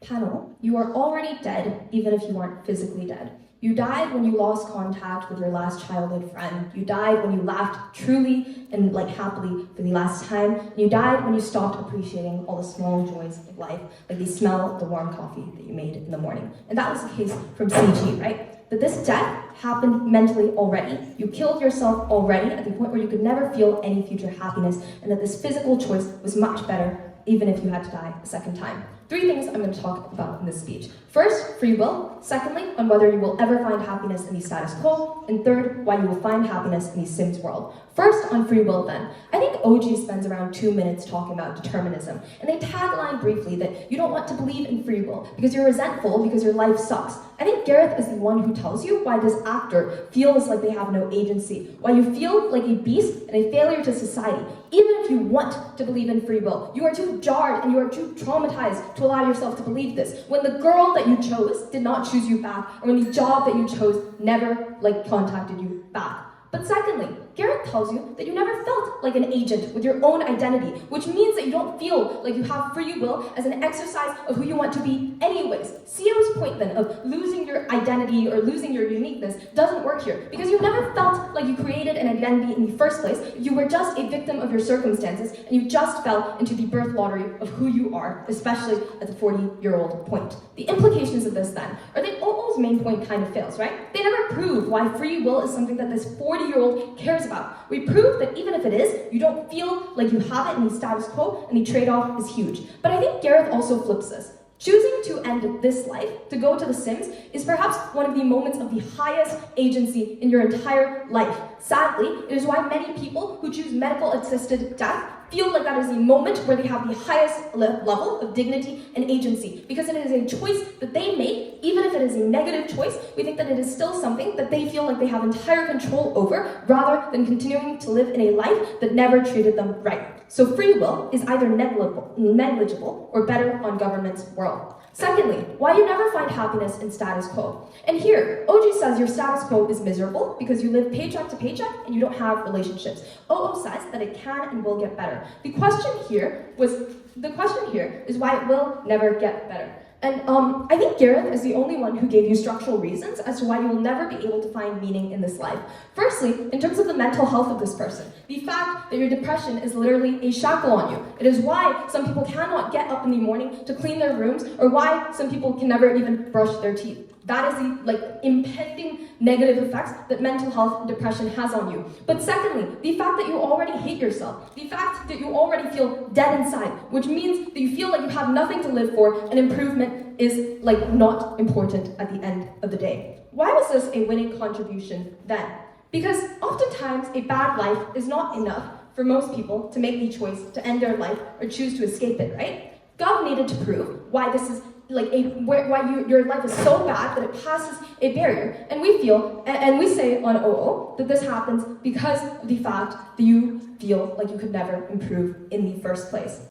Panel, you are already dead even if you aren't physically dead. You died when you lost contact with your last childhood friend. You died when you laughed truly and happily for the last time. And you died when you stopped appreciating all the small joys of life, like the smell of the warm coffee that you made in the morning. And that was the case from CG, right? But this death happened mentally already. You killed yourself already at the point where you could never feel any future happiness, and that this physical choice was much better even if you had to die a second time. 3 things I'm going to talk about in this speech. First, free will. Secondly, on whether you will ever find happiness in the status quo. And third, why you will find happiness in the Sims world. First, on free will then. I think OG spends around 2 minutes talking about determinism. And they tagline briefly that you don't want to believe in free will because you're resentful because your life sucks. I think Gareth is the one who tells you why this actor feels like they have no agency. Why you feel like a beast and a failure to society. Even if you want to believe in free will, you are too jarred and you are too traumatized to allow yourself to believe this. When the girl that you chose did not choose you back, or when the job that you chose never contacted you back. But secondly, Gareth tells you that you never felt like an agent with your own identity, which means that you don't feel like you have free will as an exercise of who you want to be anyways. CO's point then of losing your identity or losing your uniqueness doesn't work here, because you never felt like you created an identity in the first place. You were just a victim of your circumstances, and you just fell into the birth lottery of who you are, especially at the 40-year-old point. The implications of this then are that OO's main point kind of fails, right? They never prove why free will is something that this 40-year-old cares about. We prove that even if it is, you don't feel like you have it in the status quo, and the trade-off is huge. But I think Gareth also flips this. Choosing to end this life, to go to The Sims, is perhaps one of the moments of the highest agency in your entire life. Sadly, it is why many people who choose medical-assisted death feel like that is the moment where they have the highest level of dignity and agency, because it is a choice that they make. Even if it is a negative choice, we think that it is still something that they feel like they have entire control over, rather than continuing to live in a life that never treated them right. So free will is either negligible or better on government's world. Secondly, why you never find happiness in status quo. And here, OG says your status quo is miserable because you live paycheck to paycheck and you don't have relationships. OO says that it can and will get better. The question here is why it will never get better. And I think Gareth is the only one who gave you structural reasons as to why you will never be able to find meaning in this life. Firstly, in terms of the mental health of this person, the fact that your depression is literally a shackle on you. It is why some people cannot get up in the morning to clean their rooms, or why some people can never even brush their teeth. That is the impending negative effects that mental health and depression has on you. But secondly, the fact that you already hate yourself, the fact that you already feel dead inside, which means that you feel like you have nothing to live for, and improvement is not important at the end of the day. Why was this a winning contribution then? Because oftentimes a bad life is not enough for most people to make the choice to end their life or choose to escape it, right? Gov needed to prove why this is your life is so bad that it passes a barrier. And we feel, and we say on OO, that this happens because of the fact that you feel like you could never improve in the first place.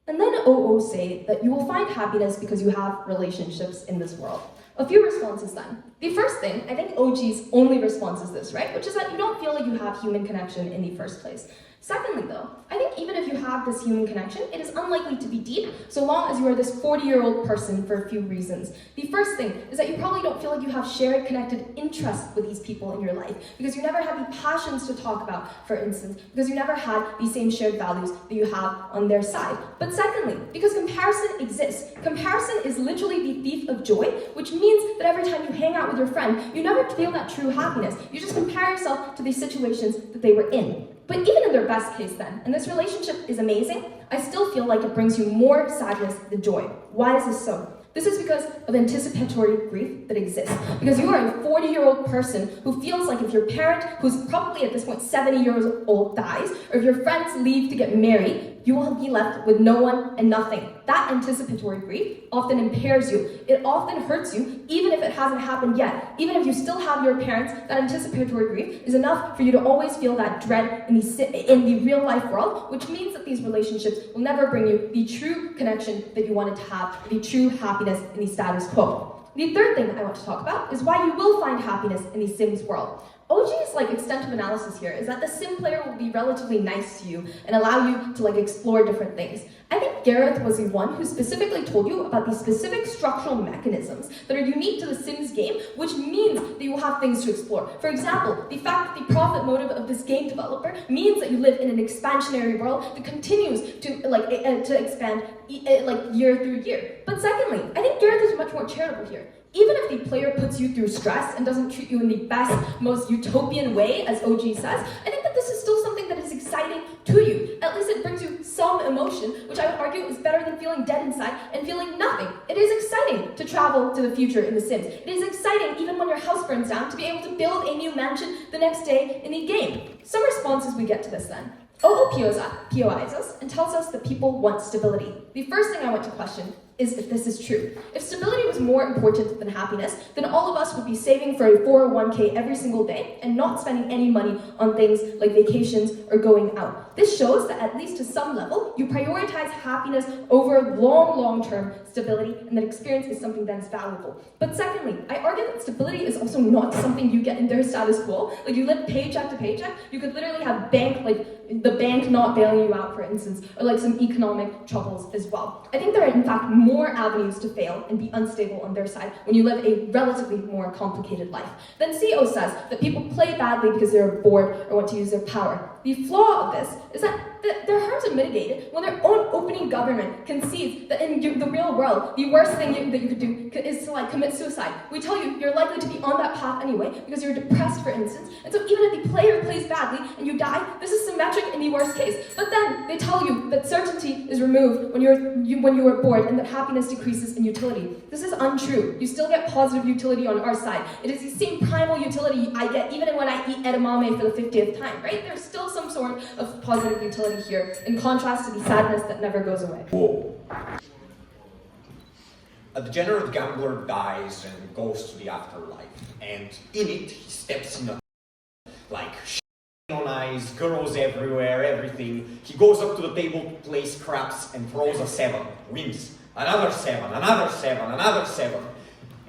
And then OO say that you will find happiness because you have relationships in this world. A few responses then. The first thing, I think OG's only response is this, right? Which is that you don't feel like you have human connection in the first place. Secondly though, I think even if you have this human connection, it is unlikely to be deep so long as you are this 40-year-old person for a few reasons. The first thing is that you probably don't feel like you have shared connected interests with these people in your life, because you never had the passions to talk about, for instance, because you never had the same shared values that you have on their side. But secondly, because comparison exists. Comparison is literally the thief of joy, which means that every time you hang out with your friend, you never feel that true happiness. You just compare yourself to the situations that they were in. But even in their best case then, and this relationship is amazing, I still feel like it brings you more sadness than joy. Why is this so? This is because of anticipatory grief that exists. Because you are a 40-year-old person who feels like if your parent, who's probably at this point 70 years old, dies, or if your friends leave to get married, you will be left with no one and nothing. That anticipatory grief often impairs you. It often hurts you, even if it hasn't happened yet. Even if you still have your parents, that anticipatory grief is enough for you to always feel that dread in the real life world, which means that these relationships will never bring you the true connection that you wanted to have, the true happiness in the status quo. The third thing I want to talk about is why you will find happiness in the Sims world. OG's extent of analysis here is that the sim player will be relatively nice to you and allow you to explore different things. I think Gareth was the one who specifically told you about the specific structural mechanisms that are unique to the Sims game, which means that you will have things to explore. For example, the fact that the profit motive of this game developer means that you live in an expansionary world that continues to expand year through year. But secondly, I think Gareth is much more charitable here. Even if the player puts you through stress and doesn't treat you in the best, most utopian way, as OG says, I think that this is still something that is exciting to you. At least it brings you some emotion, which I would argue is better than feeling dead inside and feeling nothing. It is exciting to travel to the future in The Sims. It is exciting, even when your house burns down, to be able to build a new mansion the next day in the game. Some responses we get to this then. POIs us and tells us that people want stability. The first thing I want to question is if this is true. If stability was more important than happiness, then all of us would be saving for a 401k every single day and not spending any money on things like vacations or going out. This shows that at least to some level, you prioritize happiness over long-term stability, and that experience is something that is valuable. But secondly, I argue that stability is also not something you get in their status quo. Like, you live paycheck to paycheck, you could literally have the bank not bailing you out, for instance, or like some economic troubles as well. I think there are in fact more avenues to fail and be unstable on their side when you live a relatively more complicated life. Then CO says that people play badly because they're bored or want to use their power. The flaw of this is that their harms are mitigated when their own opening government concedes that in the real world, the worst thing that you could do is to commit suicide. We tell you you're likely to be on that path anyway because you're depressed, for instance, and so even if the player plays badly and you die, this is symmetric in the worst case. But then they tell you that certainty is removed when you are bored and that happiness decreases in utility. This is untrue. You still get positive utility on our side. It is the same primal utility I get even when I eat edamame for the 50th time, right? There's still some sort of positive utility here, in contrast to the sadness that never goes away. Whoa. A degenerate gambler dies and goes to the afterlife, and in it he steps in a on eyes, girls everywhere, everything. He goes up to the table, plays craps, and throws a 7, wins. Another 7, another 7, another 7.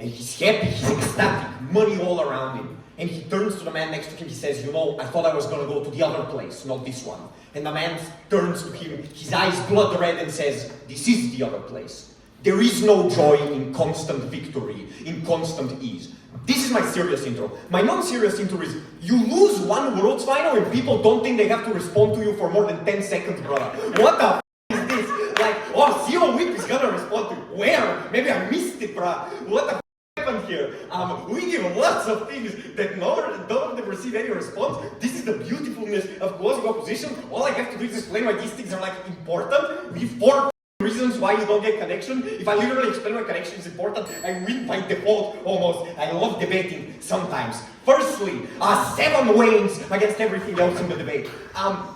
And he's happy, he's ecstatic, money all around him. And he turns to the man next to him, he says, you know, I thought I was gonna go to the other place, not this one. And the man turns to him, his eyes blood red, and says, this is the other place. There is no joy in constant victory, in constant ease. This is my serious intro. My non-serious intro is, you lose one Worlds final and people don't think they have to respond to you for more than 10 seconds, brother. What the is this? Like, oh, Zero Whip is gonna respond to you. Where? Maybe I missed it, bruh. What the happened here? We give lots of things that don't receive any response. This is the beautifulness of closing opposition. All I have to do is explain why these things are important. We 4 reasons why you don't get connection. If I literally explain why connection is important, I win by default almost. I love debating sometimes. Firstly, 7 wins against everything else in the debate.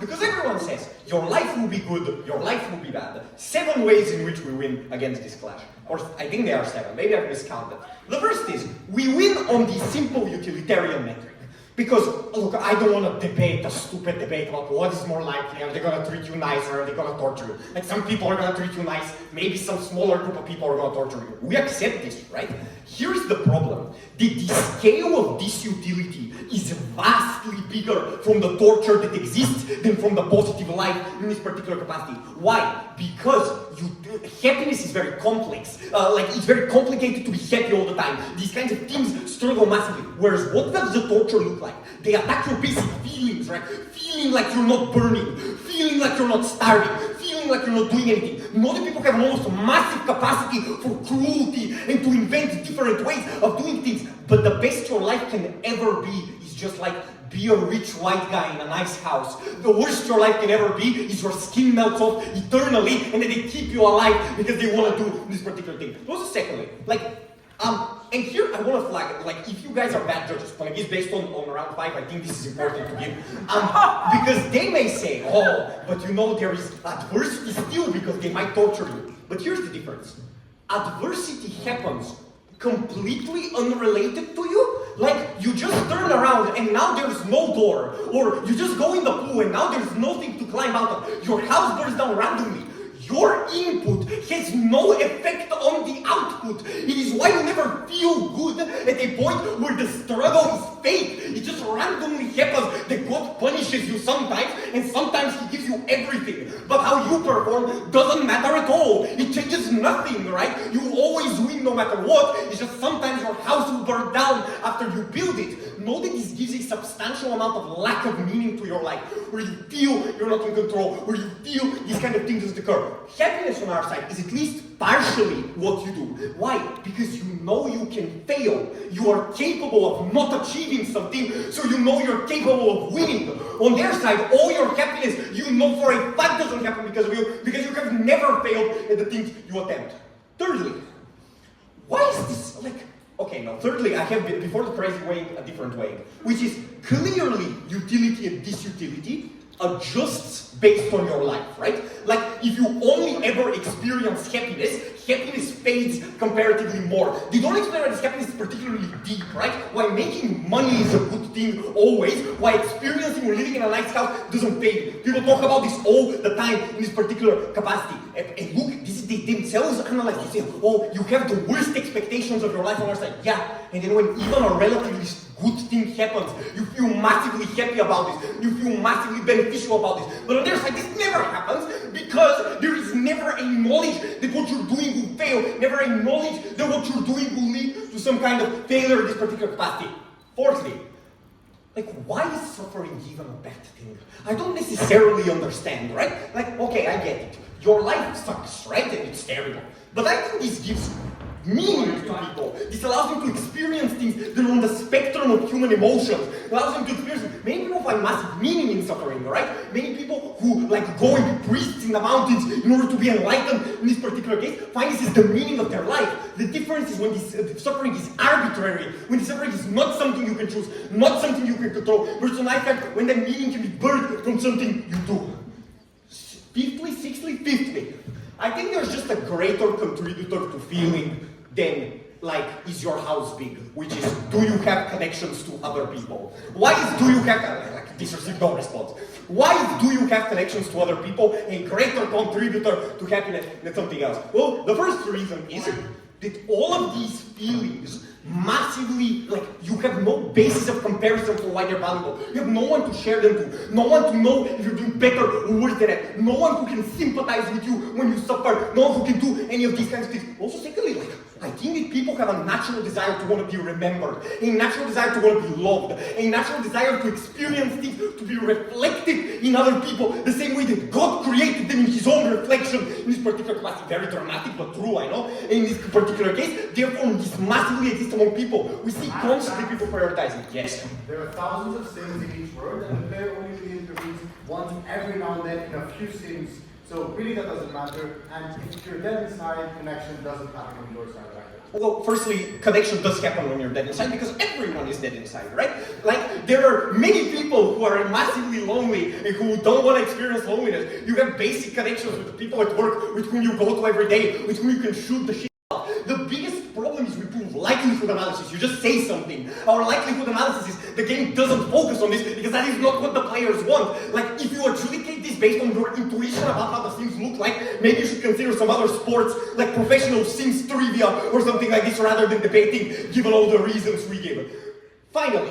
Because everyone says, your life will be good, your life will be bad. 7 ways in which we win against this clash. Or I think there are 7, maybe I've miscounted. The first is, we win on the simple utilitarian metric. Because, look, I don't want to debate a stupid debate about what is more likely. Are they going to treat you nice or are they going to torture you? Like, some people are going to treat you nice, maybe some smaller group of people are going to torture you. We accept this, right? Here's the problem. The scale of this utility is vastly bigger from the torture that exists than from the positive life in this particular capacity. Why? Because happiness is very complex. It's very complicated to be happy all the time. These kinds of things struggle massively. Whereas what does the torture look like? They attack your basic feelings, right? Feeling like you're not burning, feeling like you're not starving, feeling like you're not doing anything. Nordic people have an almost massive capacity for cruelty and to invent different ways of doing things. But the best your life can ever be is just be a rich white guy in a nice house. The worst your life can ever be is your skin melts off eternally and then they keep you alive because they want to do this particular thing. Also, secondly, and here I want to flag, if you guys are bad judges, it's based on round 5, I think this is important to give. Because they may say, but there is adversity still because they might torture you. But here's the difference. Adversity happens completely unrelated to you. You just turn around and now there's no door. Or you just go in the pool and now there's nothing to climb out of. Your house burns down randomly. Your input has no effect on the output. It is why you never feel good at a point where the struggle is fake. It just randomly happens that God punishes you sometimes, and sometimes He gives you everything. But how you perform doesn't matter at all. It changes nothing, right? You always win no matter what. It's just sometimes your house will burn down after you build it. know that this gives a substantial amount of lack of meaning to your life, where you feel you're not in control, where you feel these kind of things occur. Happiness on our side is at least partially what you do. Why? Because you know you can fail. You are capable of not achieving something, so you know you're capable of winning. On their side, all your happiness, you know for a fact doesn't happen because of you, because you have never failed at the things you attempt. Thirdly, why is this like... Okay, now thirdly, I have before the crazy way a different way, which is clearly utility and disutility adjusts based on your life, right? Like if you only ever experience happiness, happiness fades comparatively more. They don't experience happiness particularly deep, right? Why making money is a good thing always, why experiencing or living in a nice house doesn't fade. People talk about this all the time in this particular capacity. And look, they themselves analyze, they say, oh, you have the worst expectations of your life on our side. Yeah, and then when even a relatively good thing happens, you feel massively happy about this, you feel massively beneficial about this. But on their side, this never happens because there is never a knowledge that what you're doing will fail, never a knowledge that what you're doing will lead to some kind of failure in this particular capacity. Fourthly, like, why is suffering even a bad thing? I don't necessarily understand, right? Like, okay, I get it. Your life sucks, right? And it's terrible. But I think this gives meaning to people. This allows them to experience things that are on the spectrum of human emotions. It allows them to experience. Many people find massive meaning in suffering, right? Many people who like go and be priests in the mountains in order to be enlightened in this particular case find this is the meaning of their life. The difference is when this suffering is arbitrary, when the suffering is not something you can choose, not something you can control, versus an fact when that meaning can be birthed from something you do. Fifthly, I think there's just a greater contributor to feeling than, like, is your house big? Which is, do you have connections to other people? Why is do you have, like, this received no response. Why is do you have connections to other people a greater contributor to happiness than something else? Well, the first reason is that all of these feelings massively, like, you have no basis of comparison for why they're valuable. You have no one to share them to, no one to know if you're doing better or worse than that, no one who can sympathize with you when you suffer, no one who can do any of these kinds of things. Also, secondly, like, I think that people have a natural desire to want to be remembered, a natural desire to want to be loved, a natural desire to experience things, to be reflected in other people, the same way that God created them in His own reflection in this particular capacity. Very dramatic, but true, I know, in this particular case. Therefore, this massively exists among people. We see constantly people prioritizing. Yes? There are thousands of sims in each word, and the player only really intervenes once every now and then in a few sims. So really that doesn't matter, and if you're dead inside, connection doesn't happen on your side either. Well, firstly, connection does happen when you're dead inside because everyone is dead inside, right? Like, there are many people who are massively lonely and who don't want to experience loneliness. You have basic connections with the people at work with whom you go to every day, with whom you can shoot the shit out. The biggest problem is we prove likelihood analysis. You just say something. Our likelihood analysis is the game doesn't focus on this because that is not what the players want. Like, if you adjudicate this based on your intuition about how the Sims look like, maybe you should consider some other sports like professional Sims trivia or something like this rather than debating given all the reasons we gave. Finally,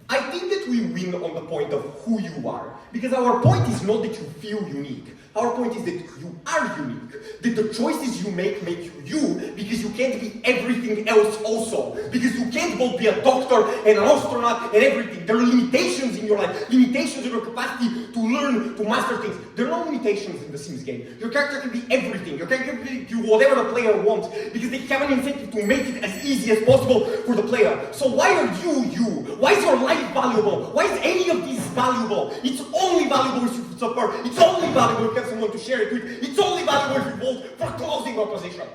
I think that we win on the point of who you are, because our point is not that you feel unique. Our point is that you are unique, that the choices you make you you, because you can't be everything else also, because you can't both be a doctor and an astronaut and everything. There are limitations in your life, limitations in your capacity to learn, to master things. There are no limitations in the Sims game. Your character can be everything. Your character can do whatever the player wants, because they have an incentive to make it as easy as possible for the player. So why are you you? Why is your life valuable? Why is any of this valuable? It's only valuable if you suffer. It's only valuable if you have someone to share it with. It's only valuable if you vote for closing opposition.